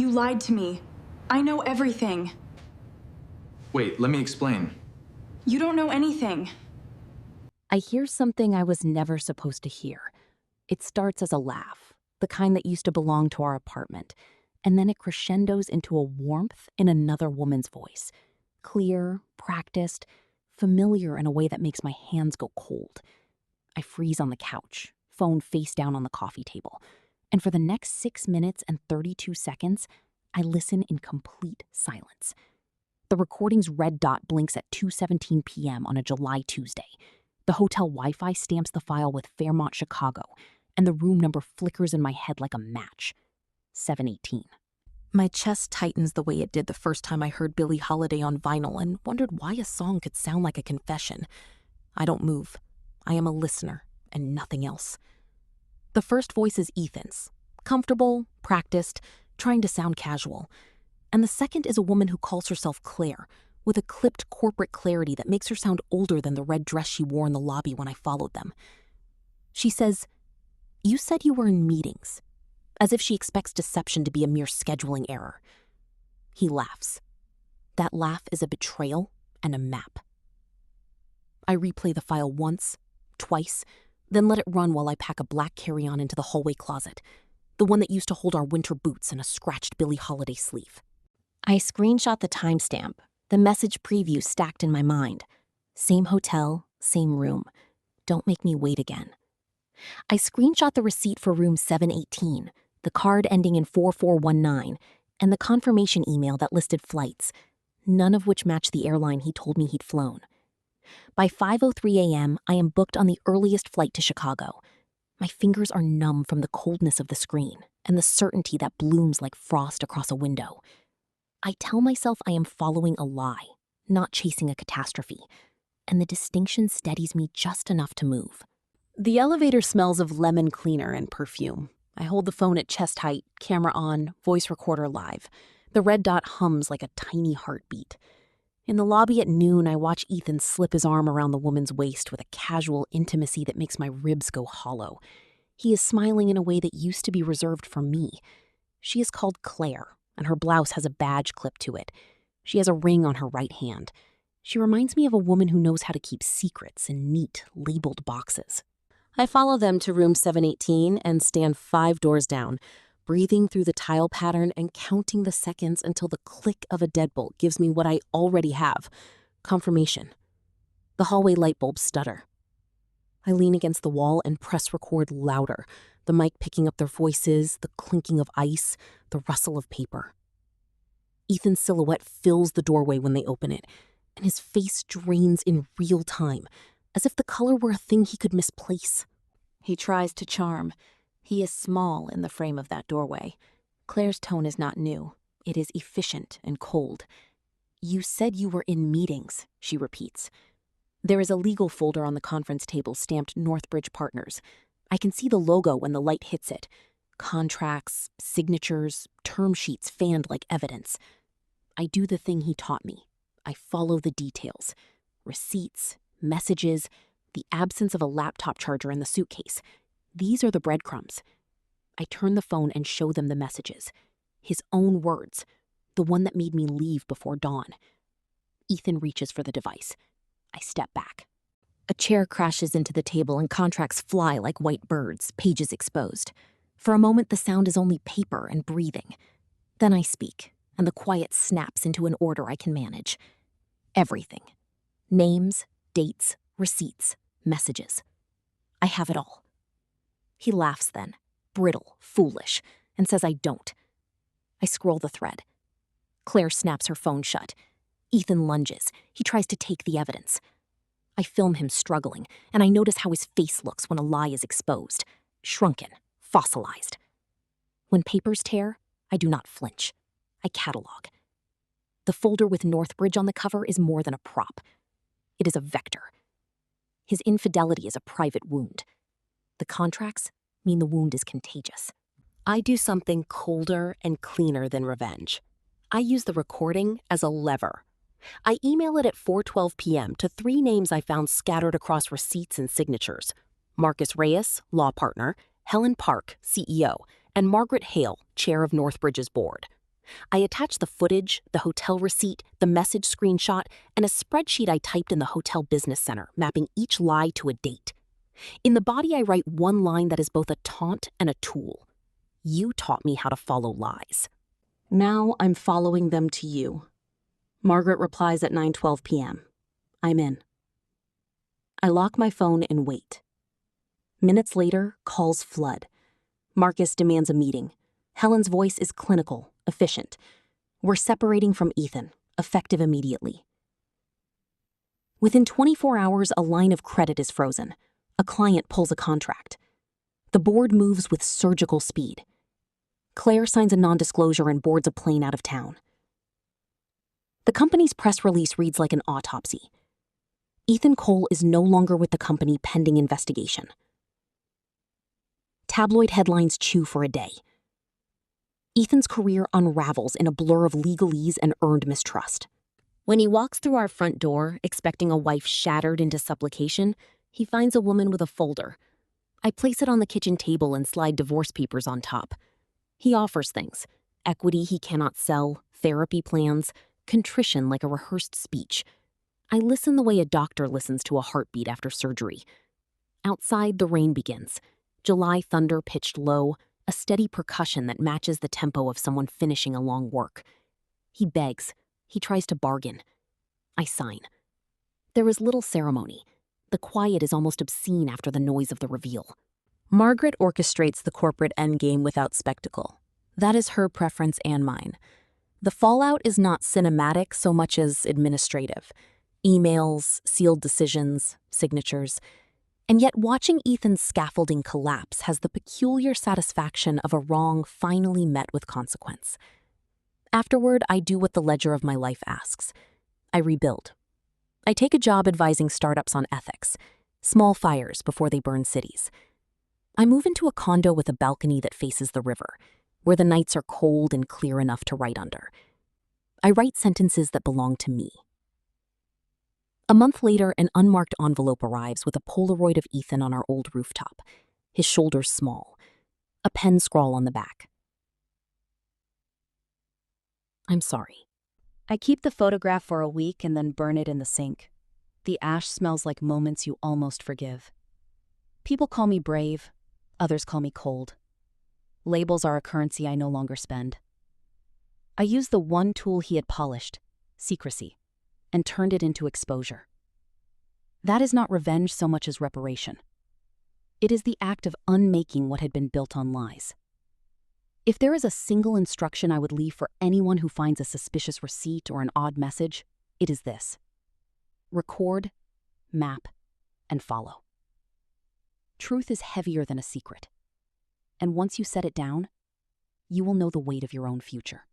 You lied to me. I know everything. Wait, let me explain. You don't know anything. I hear something I was never supposed to hear. It starts as a laugh, the kind that used to belong to our apartment, and then it crescendos into a warmth in another woman's voice. Clear, practiced, familiar in a way that makes my hands go cold. I freeze on the couch, phone face down on the coffee table, and for the next 6 minutes and 32 seconds, I listen in complete silence. The recording's red dot blinks at 2:17 p.m. on a July Tuesday. The hotel Wi-Fi stamps the file with Fairmont, Chicago, and the room number flickers in my head like a match. 718. My chest tightens the way it did the first time I heard Billie Holiday on vinyl and wondered why a song could sound like a confession. I don't move. I am a listener and nothing else. The first voice is Ethan's, comfortable, practiced, trying to sound casual. And the second is a woman who calls herself Claire, with a clipped corporate clarity that makes her sound older than the red dress she wore in the lobby when I followed them. She says, "You said you were in meetings," as if she expects deception to be a mere scheduling error. He laughs. That laugh is a betrayal and a map. I replay the file once, twice, then let it run while I pack a black carry-on into the hallway closet, the one that used to hold our winter boots and a scratched Billie Holiday sleeve. I screenshot the timestamp, the message preview stacked in my mind. Same hotel, same room. Don't make me wait again. I screenshot the receipt for room 718, the card ending in 4419, and the confirmation email that listed flights, none of which matched the airline he told me he'd flown. By 5:03 a.m., I am booked on the earliest flight to Chicago. My fingers are numb from the coldness of the screen and the certainty that blooms like frost across a window. I tell myself I am following a lie, not chasing a catastrophe, and the distinction steadies me just enough to move. The elevator smells of lemon cleaner and perfume. I hold the phone at chest height, camera on, voice recorder live. The red dot hums like a tiny heartbeat. In the lobby at noon, I watch Ethan slip his arm around the woman's waist with a casual intimacy that makes my ribs go hollow. He is smiling in a way that used to be reserved for me. She is called Claire, and her blouse has a badge clipped to it. She has a ring on her right hand. She reminds me of a woman who knows how to keep secrets in neat, labeled boxes. I follow them to room 718 and stand 5 doors down, breathing through the tile pattern and counting the seconds until the click of a deadbolt gives me what I already have, confirmation. The hallway light bulbs stutter. I lean against the wall and press record louder, the mic picking up their voices, the clinking of ice, the rustle of paper. Ethan's silhouette fills the doorway when they open it, and his face drains in real time, as if the color were a thing he could misplace. He tries to charm. He is small in the frame of that doorway. Claire's tone is not new. It is efficient and cold. "You said you were in meetings," she repeats. There is a legal folder on the conference table stamped Northbridge Partners. I can see the logo when the light hits it. Contracts, signatures, term sheets fanned like evidence. I do the thing he taught me. I follow the details. Receipts, messages, the absence of a laptop charger in the suitcase. These are the breadcrumbs. I turn the phone and show them the messages. His own words, the one that made me leave before dawn. Ethan reaches for the device. I step back. A chair crashes into the table and contracts fly like white birds, pages exposed. For a moment, the sound is only paper and breathing. Then I speak, and the quiet snaps into an order I can manage. Everything. Names, dates, receipts, messages. I have it all. He laughs then, brittle, foolish, and says I don't. I scroll the thread. Claire snaps her phone shut. Ethan lunges. He tries to take the evidence. I film him struggling, and I notice how his face looks when a lie is exposed. Shrunken, fossilized. When papers tear, I do not flinch. I catalog. The folder with Northbridge on the cover is more than a prop. It is a vector. His infidelity is a private wound. The contracts mean the wound is contagious. I do something colder and cleaner than revenge. I use the recording as a lever. I email it at 4:12 p.m. to 3 names I found scattered across receipts and signatures: Marcus Reyes, law partner, Helen Park, CEO, and Margaret Hale, chair of Northbridge's board. I attached the footage, the hotel receipt, the message screenshot, and a spreadsheet I typed in the hotel business center, mapping each lie to a date. In the body, I write one line that is both a taunt and a tool. You taught me how to follow lies. Now I'm following them to you. Margaret replies at 9:12 p.m. I'm in. I lock my phone and wait. Minutes later, calls flood. Marcus demands a meeting. Helen's voice is clinical, efficient. We're separating from Ethan, effective immediately. Within 24 hours, a line of credit is frozen. A client pulls a contract. The board moves with surgical speed. Claire signs a non-disclosure and boards a plane out of town. The company's press release reads like an autopsy. Ethan Cole is no longer with the company pending investigation. Tabloid headlines chew for a day. Ethan's career unravels in a blur of legalese and earned mistrust. When he walks through our front door, expecting a wife shattered into supplication, he finds a woman with a folder. I place it on the kitchen table and slide divorce papers on top. He offers things: equity he cannot sell, therapy plans, contrition like a rehearsed speech. I listen the way a doctor listens to a heartbeat after surgery. Outside, the rain begins. July thunder pitched low, a steady percussion that matches the tempo of someone finishing a long work. He begs. He tries to bargain. I sign. There is little ceremony. The quiet is almost obscene after the noise of the reveal. Margaret orchestrates the corporate endgame without spectacle. That is her preference and mine. The fallout is not cinematic so much as administrative. Emails, sealed decisions, signatures. And yet watching Ethan's scaffolding collapse has the peculiar satisfaction of a wrong finally met with consequence. Afterward, I do what the ledger of my life asks. I rebuild. I take a job advising startups on ethics, small fires before they burn cities. I move into a condo with a balcony that faces the river, where the nights are cold and clear enough to write under. I write sentences that belong to me. A month later, an unmarked envelope arrives with a Polaroid of Ethan on our old rooftop, his shoulders small, a pen scrawl on the back. I'm sorry. I keep the photograph for a week and then burn it in the sink. The ash smells like moments you almost forgive. People call me brave, others call me cold. Labels are a currency I no longer spend. I used the one tool he had polished, secrecy, and turned it into exposure. That is not revenge so much as reparation. It is the act of unmaking what had been built on lies. If there is a single instruction I would leave for anyone who finds a suspicious receipt or an odd message, it is this: record, map, and follow. Truth is heavier than a secret. And once you set it down, you will know the weight of your own future.